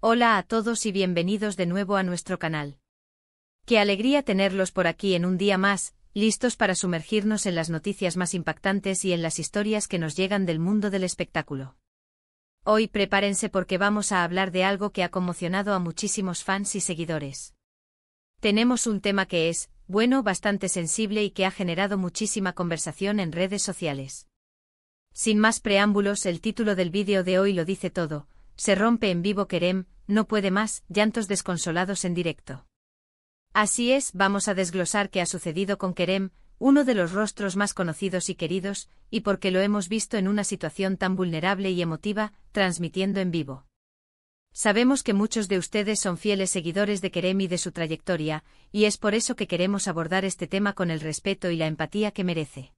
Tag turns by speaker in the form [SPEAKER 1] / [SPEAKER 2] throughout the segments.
[SPEAKER 1] Hola a todos y bienvenidos de nuevo a nuestro canal. Qué alegría tenerlos por aquí en un día más, listos para sumergirnos en las noticias más impactantes y en las historias que nos llegan del mundo del espectáculo. Hoy prepárense porque vamos a hablar de algo que ha conmocionado a muchísimos fans y seguidores. Tenemos un tema que es, bueno, bastante sensible y que ha generado muchísima conversación en redes sociales. Sin más preámbulos, el título del vídeo de hoy lo dice todo: se rompe en vivo Kerem, no puede más, llantos desconsolados en directo. Así es, vamos a desglosar qué ha sucedido con Kerem, uno de los rostros más conocidos y queridos, y por qué lo hemos visto en una situación tan vulnerable y emotiva, transmitiendo en vivo. Sabemos que muchos de ustedes son fieles seguidores de Kerem y de su trayectoria, y es por eso que queremos abordar este tema con el respeto y la empatía que merece.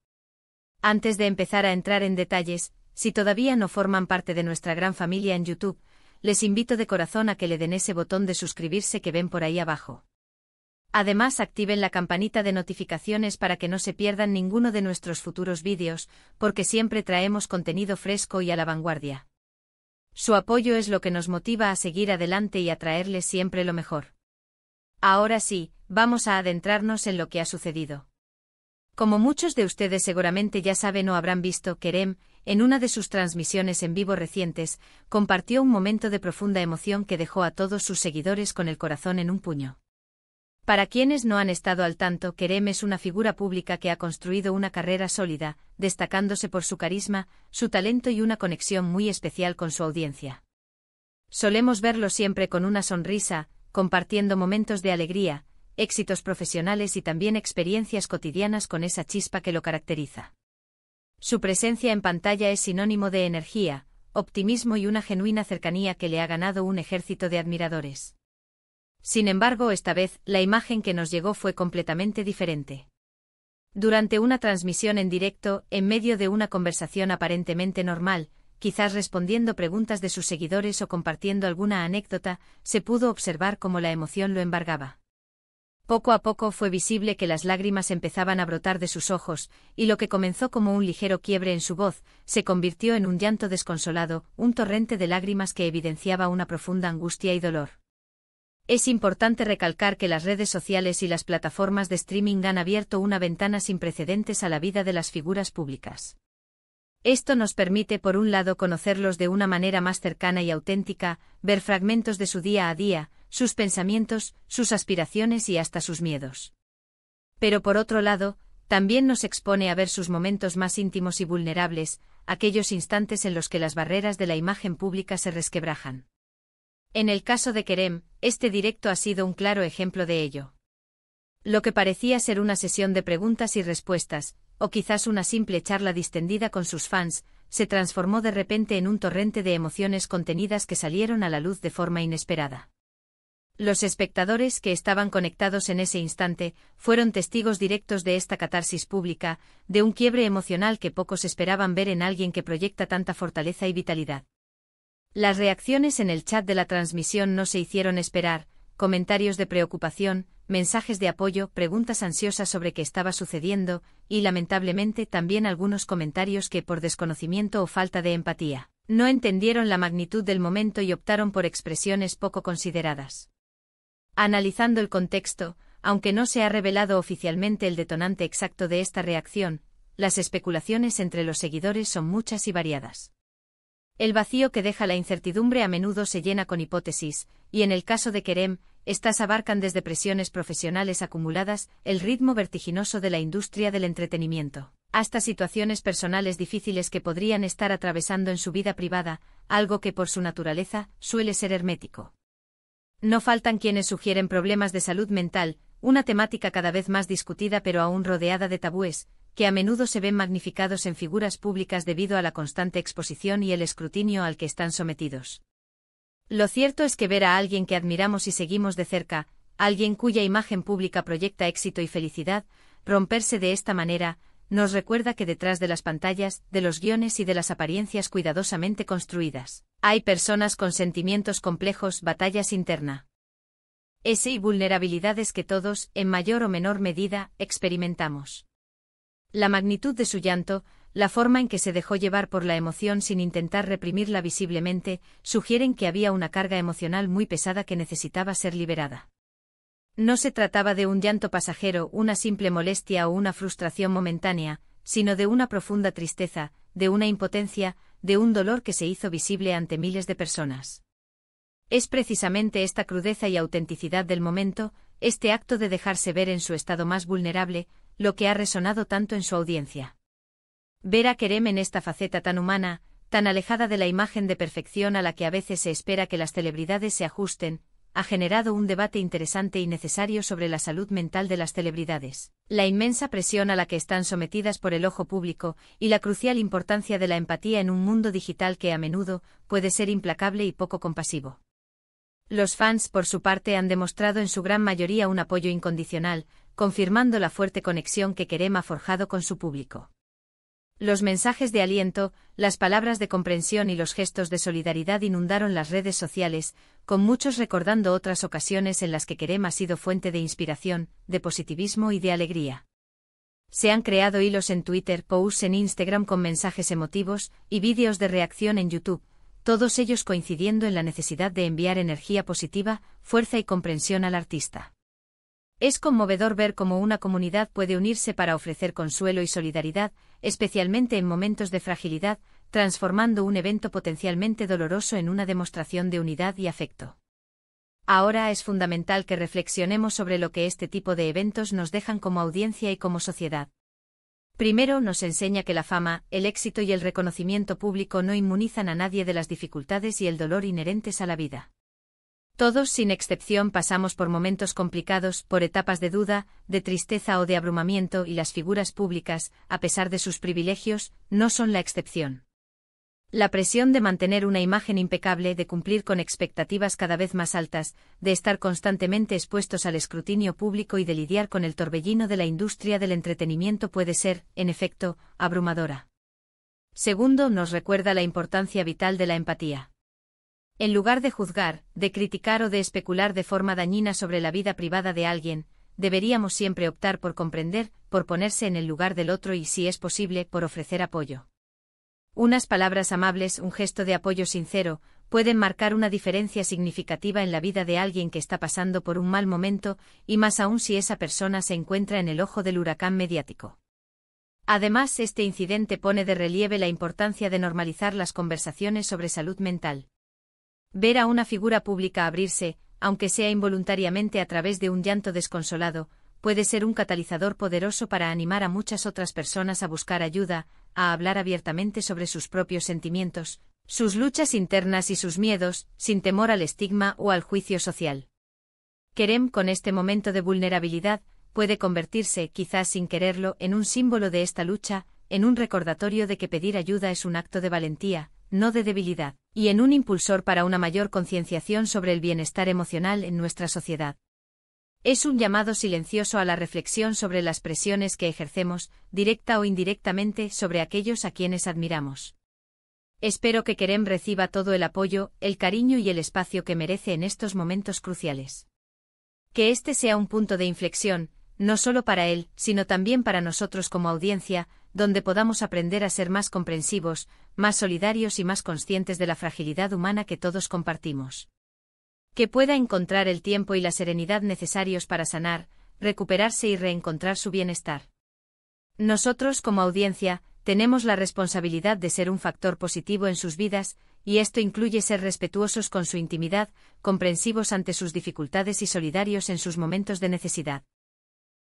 [SPEAKER 1] Antes de empezar a entrar en detalles, si todavía no forman parte de nuestra gran familia en YouTube, les invito de corazón a que le den ese botón de suscribirse que ven por ahí abajo. Además, activen la campanita de notificaciones para que no se pierdan ninguno de nuestros futuros vídeos, porque siempre traemos contenido fresco y a la vanguardia. Su apoyo es lo que nos motiva a seguir adelante y a traerles siempre lo mejor. Ahora sí, vamos a adentrarnos en lo que ha sucedido. Como muchos de ustedes seguramente ya saben o habrán visto, Kerem, en una de sus transmisiones en vivo recientes, compartió un momento de profunda emoción que dejó a todos sus seguidores con el corazón en un puño. Para quienes no han estado al tanto, Kerem es una figura pública que ha construido una carrera sólida, destacándose por su carisma, su talento y una conexión muy especial con su audiencia. Solemos verlo siempre con una sonrisa, compartiendo momentos de alegría, éxitos profesionales y también experiencias cotidianas con esa chispa que lo caracteriza. Su presencia en pantalla es sinónimo de energía, optimismo y una genuina cercanía que le ha ganado un ejército de admiradores. Sin embargo, esta vez, la imagen que nos llegó fue completamente diferente. Durante una transmisión en directo, en medio de una conversación aparentemente normal, quizás respondiendo preguntas de sus seguidores o compartiendo alguna anécdota, se pudo observar cómo la emoción lo embargaba. Poco a poco fue visible que las lágrimas empezaban a brotar de sus ojos, y lo que comenzó como un ligero quiebre en su voz, se convirtió en un llanto desconsolado, un torrente de lágrimas que evidenciaba una profunda angustia y dolor. Es importante recalcar que las redes sociales y las plataformas de streaming han abierto una ventana sin precedentes a la vida de las figuras públicas. Esto nos permite, por un lado, conocerlos de una manera más cercana y auténtica, ver fragmentos de su día a día, sus pensamientos, sus aspiraciones y hasta sus miedos. Pero por otro lado, también nos expone a ver sus momentos más íntimos y vulnerables, aquellos instantes en los que las barreras de la imagen pública se resquebrajan. En el caso de Kerem, este directo ha sido un claro ejemplo de ello. Lo que parecía ser una sesión de preguntas y respuestas, o quizás una simple charla distendida con sus fans, se transformó de repente en un torrente de emociones contenidas que salieron a la luz de forma inesperada. Los espectadores que estaban conectados en ese instante fueron testigos directos de esta catarsis pública, de un quiebre emocional que pocos esperaban ver en alguien que proyecta tanta fortaleza y vitalidad. Las reacciones en el chat de la transmisión no se hicieron esperar, comentarios de preocupación, mensajes de apoyo, preguntas ansiosas sobre qué estaba sucediendo, y lamentablemente también algunos comentarios que por desconocimiento o falta de empatía, no entendieron la magnitud del momento y optaron por expresiones poco consideradas. Analizando el contexto, aunque no se ha revelado oficialmente el detonante exacto de esta reacción, las especulaciones entre los seguidores son muchas y variadas. El vacío que deja la incertidumbre a menudo se llena con hipótesis, y en el caso de Kerem, estas abarcan desde presiones profesionales acumuladas, el ritmo vertiginoso de la industria del entretenimiento, hasta situaciones personales difíciles que podrían estar atravesando en su vida privada, algo que por su naturaleza suele ser hermético. No faltan quienes sugieren problemas de salud mental, una temática cada vez más discutida pero aún rodeada de tabúes, que a menudo se ven magnificados en figuras públicas debido a la constante exposición y el escrutinio al que están sometidos. Lo cierto es que ver a alguien que admiramos y seguimos de cerca, alguien cuya imagen pública proyecta éxito y felicidad, romperse de esta manera, nos recuerda que detrás de las pantallas, de los guiones y de las apariencias cuidadosamente construidas, hay personas con sentimientos complejos, batallas internas y vulnerabilidades que todos, en mayor o menor medida, experimentamos. La magnitud de su llanto, la forma en que se dejó llevar por la emoción sin intentar reprimirla visiblemente, sugieren que había una carga emocional muy pesada que necesitaba ser liberada. No se trataba de un llanto pasajero, una simple molestia o una frustración momentánea, sino de una profunda tristeza, de una impotencia, de un dolor que se hizo visible ante miles de personas. Es precisamente esta crudeza y autenticidad del momento, este acto de dejarse ver en su estado más vulnerable, lo que ha resonado tanto en su audiencia. Ver a Kerem en esta faceta tan humana, tan alejada de la imagen de perfección a la que a veces se espera que las celebridades se ajusten, ha generado un debate interesante y necesario sobre la salud mental de las celebridades, la inmensa presión a la que están sometidas por el ojo público y la crucial importancia de la empatía en un mundo digital que a menudo puede ser implacable y poco compasivo. Los fans, por su parte, han demostrado en su gran mayoría un apoyo incondicional, confirmando la fuerte conexión que Kerem ha forjado con su público. Los mensajes de aliento, las palabras de comprensión y los gestos de solidaridad inundaron las redes sociales, con muchos recordando otras ocasiones en las que Kerem ha sido fuente de inspiración, de positivismo y de alegría. Se han creado hilos en Twitter, posts en Instagram con mensajes emotivos y vídeos de reacción en YouTube, todos ellos coincidiendo en la necesidad de enviar energía positiva, fuerza y comprensión al artista. Es conmovedor ver cómo una comunidad puede unirse para ofrecer consuelo y solidaridad, especialmente en momentos de fragilidad, transformando un evento potencialmente doloroso en una demostración de unidad y afecto. Ahora es fundamental que reflexionemos sobre lo que este tipo de eventos nos dejan como audiencia y como sociedad. Primero, nos enseña que la fama, el éxito y el reconocimiento público no inmunizan a nadie de las dificultades y el dolor inherentes a la vida. Todos, sin excepción, pasamos por momentos complicados, por etapas de duda, de tristeza o de abrumamiento, y las figuras públicas, a pesar de sus privilegios, no son la excepción. La presión de mantener una imagen impecable, de cumplir con expectativas cada vez más altas, de estar constantemente expuestos al escrutinio público y de lidiar con el torbellino de la industria del entretenimiento puede ser, en efecto, abrumadora. Segundo, nos recuerda la importancia vital de la empatía. En lugar de juzgar, de criticar o de especular de forma dañina sobre la vida privada de alguien, deberíamos siempre optar por comprender, por ponerse en el lugar del otro y, si es posible, por ofrecer apoyo. Unas palabras amables, un gesto de apoyo sincero, pueden marcar una diferencia significativa en la vida de alguien que está pasando por un mal momento, y más aún si esa persona se encuentra en el ojo del huracán mediático. Además, este incidente pone de relieve la importancia de normalizar las conversaciones sobre salud mental. Ver a una figura pública abrirse, aunque sea involuntariamente a través de un llanto desconsolado, puede ser un catalizador poderoso para animar a muchas otras personas a buscar ayuda, a hablar abiertamente sobre sus propios sentimientos, sus luchas internas y sus miedos, sin temor al estigma o al juicio social. Kerem, con este momento de vulnerabilidad, puede convertirse, quizás sin quererlo, en un símbolo de esta lucha, en un recordatorio de que pedir ayuda es un acto de valentía, no de debilidad, y en un impulsor para una mayor concienciación sobre el bienestar emocional en nuestra sociedad. Es un llamado silencioso a la reflexión sobre las presiones que ejercemos, directa o indirectamente, sobre aquellos a quienes admiramos. Espero que Kerem reciba todo el apoyo, el cariño y el espacio que merece en estos momentos cruciales. Que este sea un punto de inflexión, no solo para él, sino también para nosotros como audiencia, donde podamos aprender a ser más comprensivos, más solidarios y más conscientes de la fragilidad humana que todos compartimos. Que pueda encontrar el tiempo y la serenidad necesarios para sanar, recuperarse y reencontrar su bienestar. Nosotros, como audiencia, tenemos la responsabilidad de ser un factor positivo en sus vidas, y esto incluye ser respetuosos con su intimidad, comprensivos ante sus dificultades y solidarios en sus momentos de necesidad.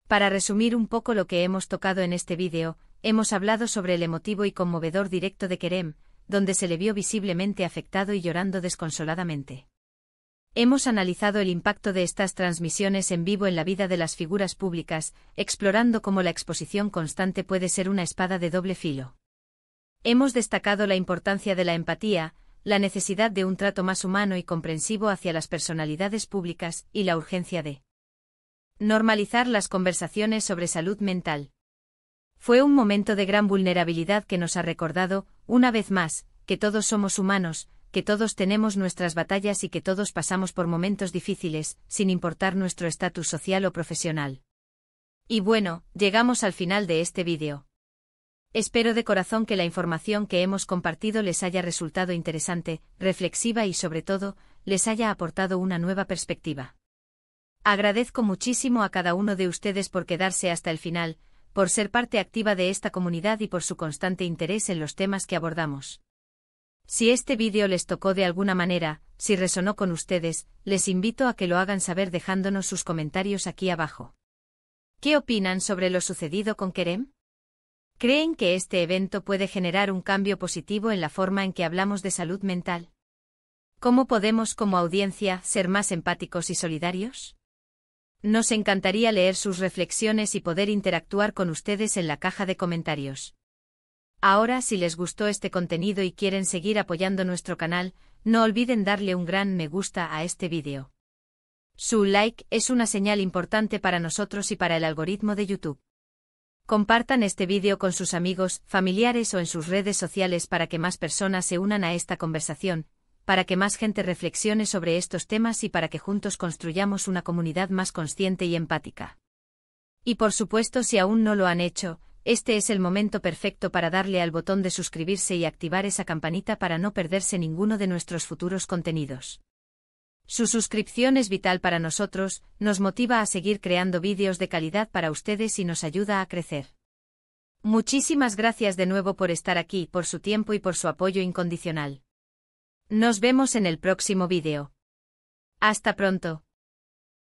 [SPEAKER 1] Para resumir un poco lo que hemos tocado en este vídeo, hemos hablado sobre el emotivo y conmovedor directo de Kerem, donde se le vio visiblemente afectado y llorando desconsoladamente. Hemos analizado el impacto de estas transmisiones en vivo en la vida de las figuras públicas, explorando cómo la exposición constante puede ser una espada de doble filo. Hemos destacado la importancia de la empatía, la necesidad de un trato más humano y comprensivo hacia las personalidades públicas, y la urgencia de normalizar las conversaciones sobre salud mental. Fue un momento de gran vulnerabilidad que nos ha recordado, una vez más, que todos somos humanos, que todos tenemos nuestras batallas y que todos pasamos por momentos difíciles, sin importar nuestro estatus social o profesional. Y bueno, llegamos al final de este vídeo. Espero de corazón que la información que hemos compartido les haya resultado interesante, reflexiva y sobre todo, les haya aportado una nueva perspectiva. Agradezco muchísimo a cada uno de ustedes por quedarse hasta el final, por ser parte activa de esta comunidad y por su constante interés en los temas que abordamos. Si este vídeo les tocó de alguna manera, si resonó con ustedes, les invito a que lo hagan saber dejándonos sus comentarios aquí abajo. ¿Qué opinan sobre lo sucedido con Kerem? ¿Creen que este evento puede generar un cambio positivo en la forma en que hablamos de salud mental? ¿Cómo podemos como audiencia ser más empáticos y solidarios? Nos encantaría leer sus reflexiones y poder interactuar con ustedes en la caja de comentarios. Ahora, si les gustó este contenido y quieren seguir apoyando nuestro canal, no olviden darle un gran me gusta a este vídeo. Su like es una señal importante para nosotros y para el algoritmo de YouTube. Compartan este vídeo con sus amigos, familiares o en sus redes sociales para que más personas se unan a esta conversación, para que más gente reflexione sobre estos temas y para que juntos construyamos una comunidad más consciente y empática. Y por supuesto, si aún no lo han hecho, este es el momento perfecto para darle al botón de suscribirse y activar esa campanita para no perderse ninguno de nuestros futuros contenidos. Su suscripción es vital para nosotros, nos motiva a seguir creando vídeos de calidad para ustedes y nos ayuda a crecer. Muchísimas gracias de nuevo por estar aquí, por su tiempo y por su apoyo incondicional. Nos vemos en el próximo vídeo. Hasta pronto.